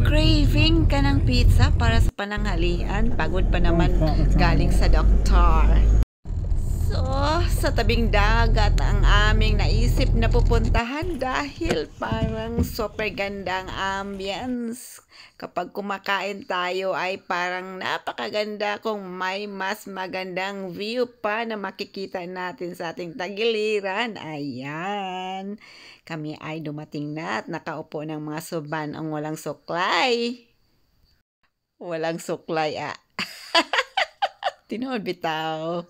Craving ka ng pizza para sa pananghalian? Pagod pa naman galing sa doktor. So, sa tabing dagat ang aming naisip na pupuntahan dahil parang super ganda ang ambience. Kapag kumakain tayo ay parang napakaganda kung may mas magandang view pa na makikita natin sa ating tagiliran. Ayan. Kami ay dumating na at nakaupo ng mga suban ang walang suklay. Walang suklay Tinood bitaw.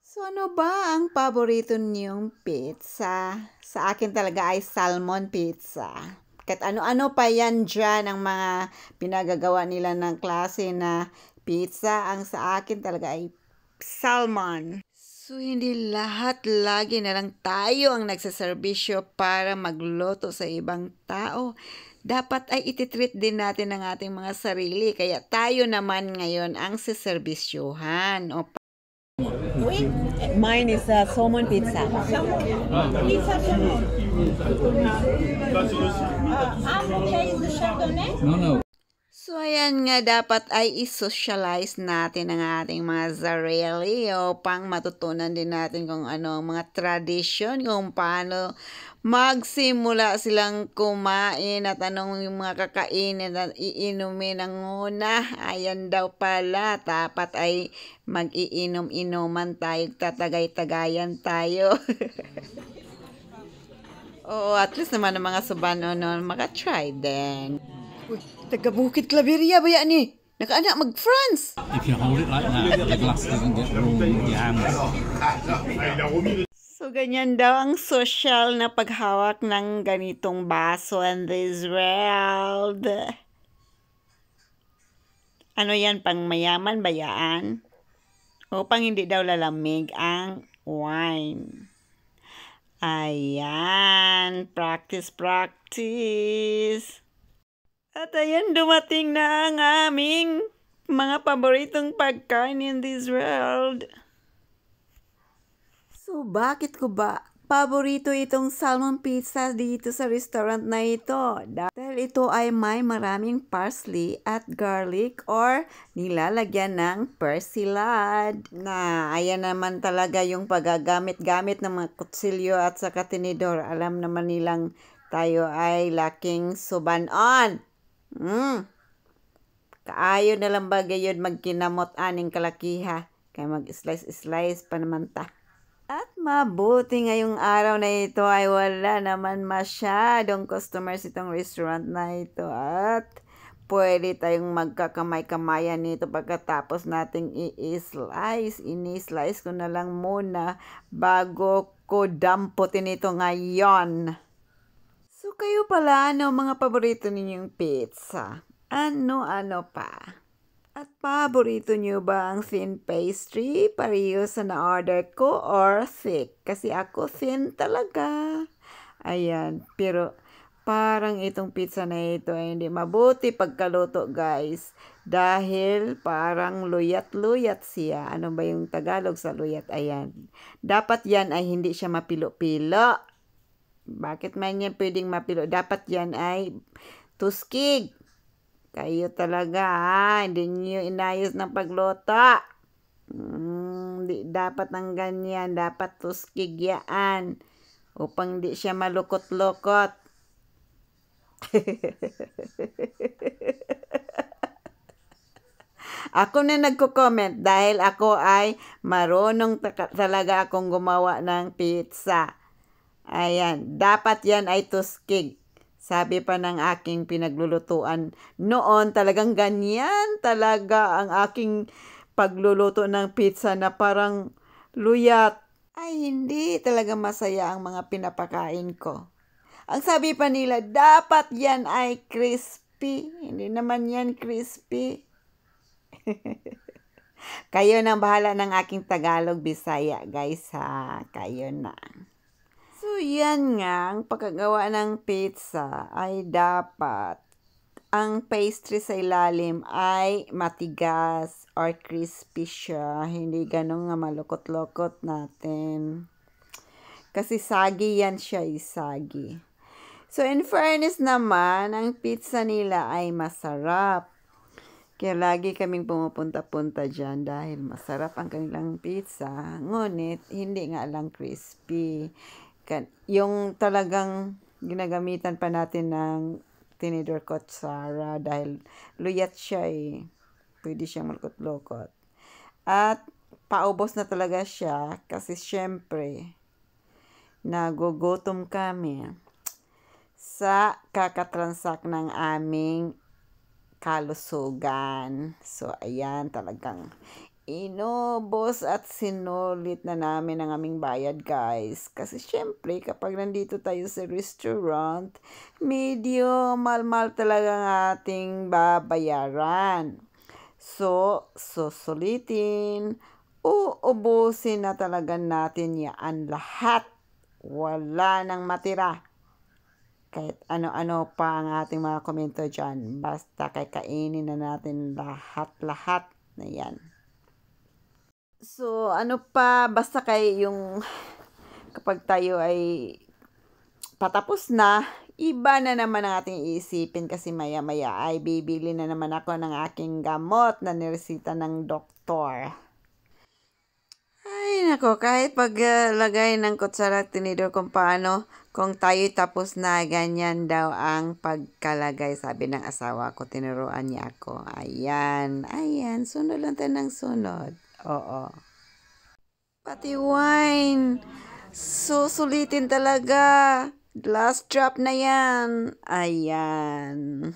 So ano ba ang paborito niyong pizza? Sa akin talaga ay salmon pizza. Kahit ano-ano pa yan dyan ang mga pinagagawa nila ng klase na pizza. Ang sa akin talaga ay salmon. So hindi lahat lagi na lang tayo ang nagsaserbisyo para magluto sa ibang tao. Dapat ay ititreat din natin ang ating mga sarili. Kaya tayo naman ngayon ang siserbisyuhan. Mine is salmon pizza. Pizza salmon. No. So, ayan nga, dapat ay i-socialize natin ang ating mga sarili upang matutunan din natin kung ano ang mga tradisyon, kung paano magsimula silang kumain at anong yung mga kakainin at iinumin ang una. Ayan daw pala, dapat ay mag-iinom-inuman tayo, tatagay-tagayan tayo. Oo, at least naman ang mga subano maka-try din. Uy, taga Bukid Claveria ba yan eh? Nakaanak mag-France! If you hold it like that, the glass doesn't get warm with your hands. So, ganyan daw ang social na paghawak ng ganitong baso in this world. Ano yan, pang mayaman ba yan? O pang hindi daw lalamig ang wine? Ayan, practice. At ayan, dumating na ang aming mga paboritong pagkain in this world. So, bakit ko ba paborito itong salmon pizza dito sa restaurant na ito? Dahil ito ay may maraming parsley at garlic or nilalagyan ng persilad. Na ayan naman talaga yung paggagamit-gamit ng mga kutsilyo at saka tinidor. Alam naman nilang tayo ay laking subanon. Kaayo na lang bagay yun magkinamot aning kalakiha. Kaya mag-slice pa naman ta. At mabuti ngayong araw na ito ay wala naman masyadong customers itong restaurant na ito. At pwede tayong magkakamay-kamayan nito pagkatapos nating i-slice. Ini-slice ko na lang muna bago ko damputin ito ngayon. So, kayo pala, ano mga paborito ninyong pizza? Ano pa? At paborito nyo ba ang thin pastry? Pareho sa na-order ko or thick? Kasi ako thin talaga. Ayan, pero parang itong pizza na ito ay hindi mabuti pagkaluto, guys. Dahil parang luyat-luyat siya. Ano ba yung Tagalog sa luyat? Ayan. Dapat yan ay hindi siya mapilo-pilo. Bakit man yan pwedeng mapilo? Dapat yan ay tuskig. Kayo talaga hindi niyo inayos ng pagluto. Di dapat ng ganyan. Dapat tuskig yan. Upang di siya malukot-lukot. Ako na nagko-comment dahil ako ay marunong talaga akong gumawa ng pizza. Ayan, dapat yan ay tuskig. Sabi pa ng aking pinaglulutuan noon, talagang ganyan talaga ang aking pagluluto ng pizza na parang luyat. Ay, hindi talaga masaya ang mga pinapakain ko. Ang sabi pa nila, dapat yan ay crispy. Hindi naman yan crispy. Kayo na bahala ng aking Tagalog, Bisaya, guys ha. Kayo na. So, yan nga, ang pagkagawa ng pizza ay dapat ang pastry sa ilalim ay matigas or crispy siya. Hindi ganun nga malukot-lukot natin. Kasi sagi yan siya, isagi. So, in fairness naman, ang pizza nila ay masarap. Kaya lagi kaming pumupunta-punta dyan dahil masarap ang kanilang pizza. Ngunit, hindi nga lang crispy. Yung talagang ginagamitan pa natin ng tinidor kutsara dahil luyat siya eh. Pwede siyang malukot-lukot. At paubos na talaga siya kasi syempre, nagugutom kami sa kakatransak ng aming kalusugan. So, ayan, talagang inubos at sinulit na namin ang aming bayad, guys. Kasi, syempre, kapag nandito tayo sa restaurant, medyo mal-mal talaga ang ating babayaran. So, susulitin, uubusin na talaga natin yan lahat. Wala nang matira. Kahit ano-ano pa ang ating mga komento dyan. Basta kainin na natin lahat-lahat na yan. So, ano pa, basta yung kapag tayo ay patapos na, iba na naman ang ating iisipin kasi maya-maya ay bibili na naman ako ng aking gamot na niresita ng doktor. Ay, nako, kahit paglagay ng kutsara at tinidor kung paano, kung tayo tapos na, ganyan daw ang pagkalagay, sabi ng asawa ko, tinuruan niya ako. Ayan, sunod lang tayo ng sunod. Oo. Pati wine, susulitin talaga. Last drop na yan. Ayan.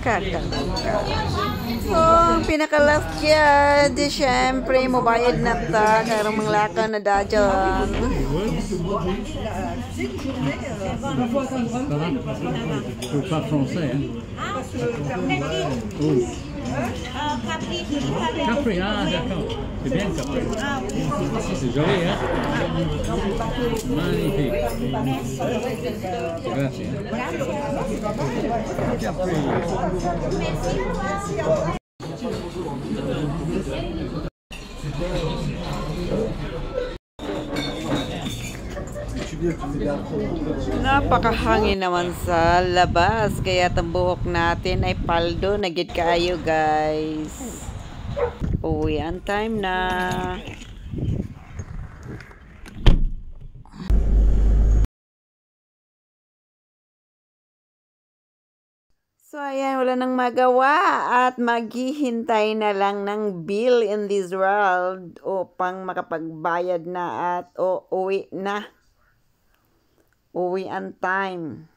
Kakaloka. So, ang pinaka-last dyan, di syempre, mabayad na ta, karang mga laka na da dyan. Je parle français, hein. Oh. Capri, ah d'accord. C'est bien Capri. C'est joli, hein. Magnifique. Grazie. Capri. Napakahangin naman sa labas, kaya ang buhok natin ay paldo na gid kaayo, guys. Uwian time na. So, ayan, wala nang magawa at maghihintay na lang ng bill in this world upang makapagbayad na at uuwi na. Uwian time.